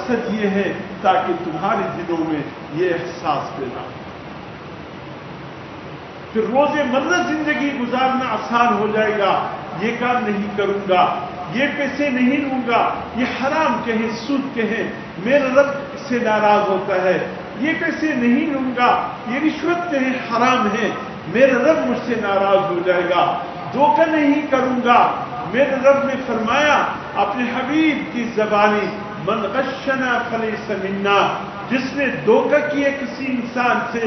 مقصد یہ ہے تاکہ تمہارے دلوں میں یہ احساس پیدا ہو. پھر روز مرہ زندگی گزارنا آسان ہو جائے گا. یہ کام نہیں کروں گا، یہ پیسے نہیں لوں گا، یہ حرام کہیں سود کہیں میرا رب اس سے ناراض ہوتا ہے. یہ پیسے نہیں لوں گا، یہ رشوت کہیں حرام ہے میرا رب مجھ سے ناراض ہو جائے گا. دھوکہ نہیں کروں گا. میرے رب نے فرمایا اپنے حبیب کی زبانی من غشنا فلیس منا، جس نے دھوکہ کیا کسی انسان سے،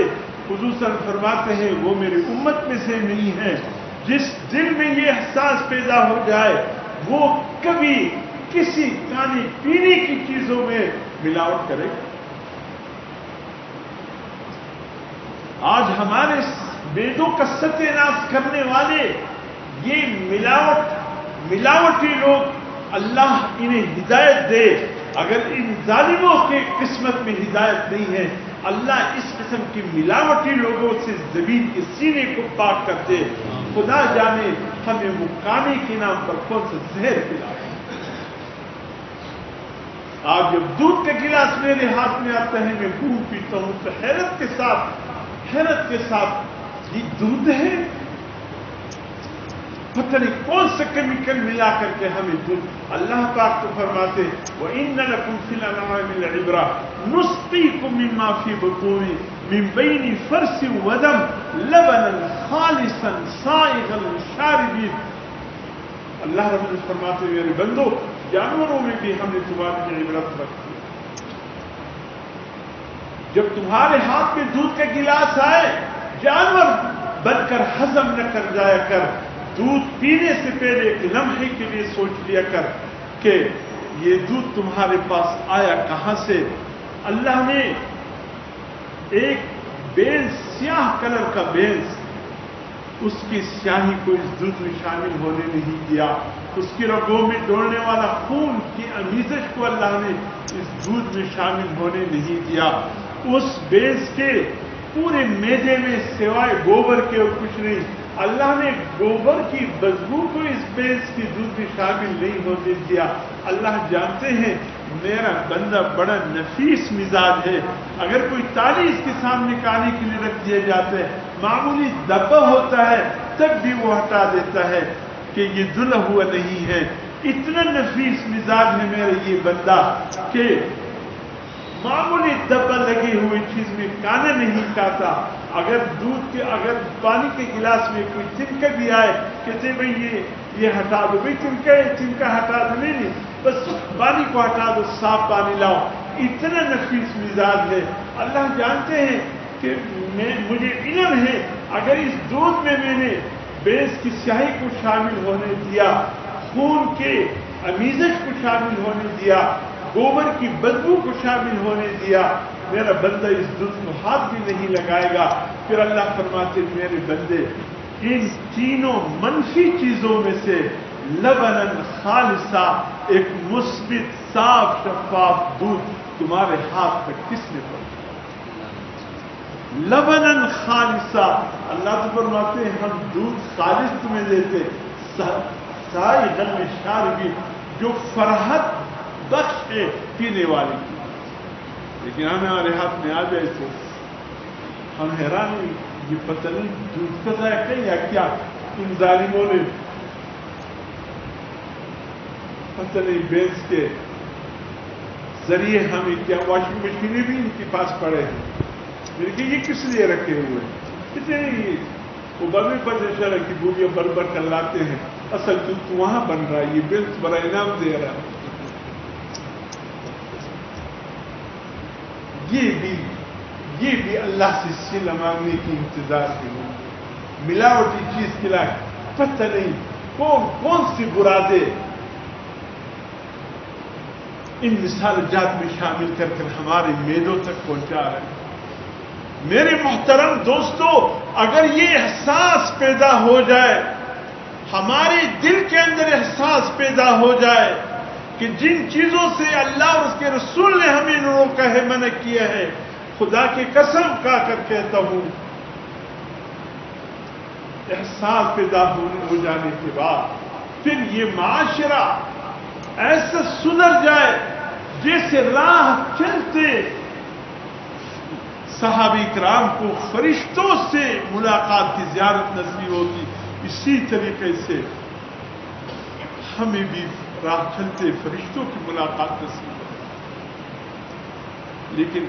حضور صلی اللہ علیہ وسلم فرماتے ہیں وہ میری امت میں سے نہیں ہے. جس دل میں یہ احساس پیدا ہو جائے وہ کبھی کسی کھانے پینے کی چیزوں میں ملاوٹ کرے. آج ہمارے بیدوں کا ستیہ ناش کرنے والے یہ ملاوٹی لوگ، اللہ انہیں ہدایت دے. اگر ان ظالموں کے قسمت میں ہدایت نہیں ہے، اللہ اس قسم کی ملاوٹی لوگوں سے زمین کے سینے کو پاک کر دے. خدا جانے ہمیں مکانی کے نام پر کون سا زہر پلا. آج جب دودھ کا گلاس میرے ہاتھ میں آتا ہے میں دودھ پیتا ہوں تو حیرت کے ساتھ یہ دودھ ہے، پتہ نہیں کون سا کیمیکل ملا کر کے ہمیں دودھ. اللہ پاک تو فرماتے وَإِنَّ لَكُمْ فِي الْأَنْعَامِ لَعِبْرَةً نُسْقِيكُم مِّمَّا فِي بُطُونِهِ مِن بَيْنِ فَرْثٍ وَدَمٍ لَبَنًا خَالِصًا سَائِغًا لِلشَّارِبِينَ. اللہ رب العزت فرماتے ہیں میرے بندو جانوروں میں بھی ہم نے تمہارے لیے عبرت رکھی. جب تمہارے ہاتھ میں دودھ کا گلاس آئے جانور بن کر ہضم نہ کر جایا کر. دودھ پینے سے پہلے ایک لمحے کے لیے سوچ لیا کر کہ یہ دودھ تمہارے پاس آیا کہاں سے. اللہ نے ایک بینز، سیاہ کلر کا بینز، اس کی سیاہی کو اس دودھ میں شامل ہونے نہیں دیا. اس کی رگوں میں دوڑنے والا خون کی امیزش کو اللہ نے اس دودھ میں شامل ہونے نہیں دیا. اس بینز کے پورے میدے میں سوائے گوبر کے اور کچھ نہیں. اللہ نے گوبر کی بدبو کو اس بینز کی دودھ میں شامل نہیں ہونے دیا. اللہ جانتے ہیں میرا بندہ بڑا نفیس مزاج ہے. اگر کوئی تالی اس کے سامنے کھانے کے لیے رکھ دیا جاتا ہے، معمولی ڈبہ ہوتا ہے تب بھی وہ ہٹا دیتا ہے کہ یہ دھلا ہوا نہیں ہے. اتنا نفیس مزاج ہے میرا یہ بندہ کہ معمولی ڈبہ لگی ہوئی چیز میں کھانا نہیں کھاتا. اگر پانی کے گلاس میں کوئی چمکا بھی آئے کہتے بھائی یہ ہٹا دو، بھائی چمکا ہٹا دو، نہیں بس پانی کو ہٹا دو، صاف پانی لاؤ. اتنا نفیس مزاج ہے. اللہ جانتے ہیں کہ مجھے علم ہے اگر اس دودھ میں میں نے بینز کی سیاہی کو شامل ہونے دیا، خون کے امیزش کو شامل ہونے دیا، گوبر کی بدبو کو شامل ہونے دیا، میرا بندہ اس دودھ کو ہاتھ بھی نہیں لگائے گا. پھر اللہ فرماتے میرے بندے ان تینوں منفی چیزوں میں سے لبناً خالصا، ایک مثبت صاف شفاف دودھ تمہارے ہاتھ تک کس نے پہنچا؟ لبناً خالصا. اللہ تو فرماتے ہیں ہم دودھ خالص تمہیں دیتے، سائغاً للشاربین، جو فرحت بخش ہے پینے والے کی. لیکن ہمارے ہاتھ میں آ جائے تو ہم حیران ہوئی یہ پتہ نہیں دودھ کا ذائقہ یا کیا ان ظالموں نے پتہ نہیں بینز کے ذریعے ہمیں کیا. واشنگ مشینیں بھی ان کے پاس پڑے ہیں، لیکن یہ کس لیے رکھے ہوئے اتنے وہ بڑے بڑے شہر کی بوریاں بھر بھر کر لاتے ہیں. اصل دودھ وہاں بن رہا ہے، یہ بینز بڑا انعام دے رہا ہے. یہ بھی اللہ سے صلہ مانگنے کی انتظار کی ہو. ملاوٹی چیز کھلائے پتہ نہیں کون سی برادے ان مثال جات میں شامل کر کر ہمارے میدوں تک پہنچا رہے ہیں. میرے محترم دوستو، اگر یہ احساس پیدا ہو جائے، ہمارے دل کے اندر احساس پیدا ہو جائے کہ جن چیزوں سے اللہ اور اس کے رسول نے ہمیں روکا ہے، منع کیا ہے، خدا کی قسم کھا کر کہتا ہوں احساس پیدا ہو جانے کے بعد پھر یہ معاشرہ ایسا سدھر جائے، جیسے راہ چلتے صحابہ کرام کو فرشتوں سے ملاقات کی زیارت نصیب ہوتی، اسی طریقے سے ہمیں بھی راہ چلتے فرشتوں کی ملاقات نصیب ہوتی. لیکن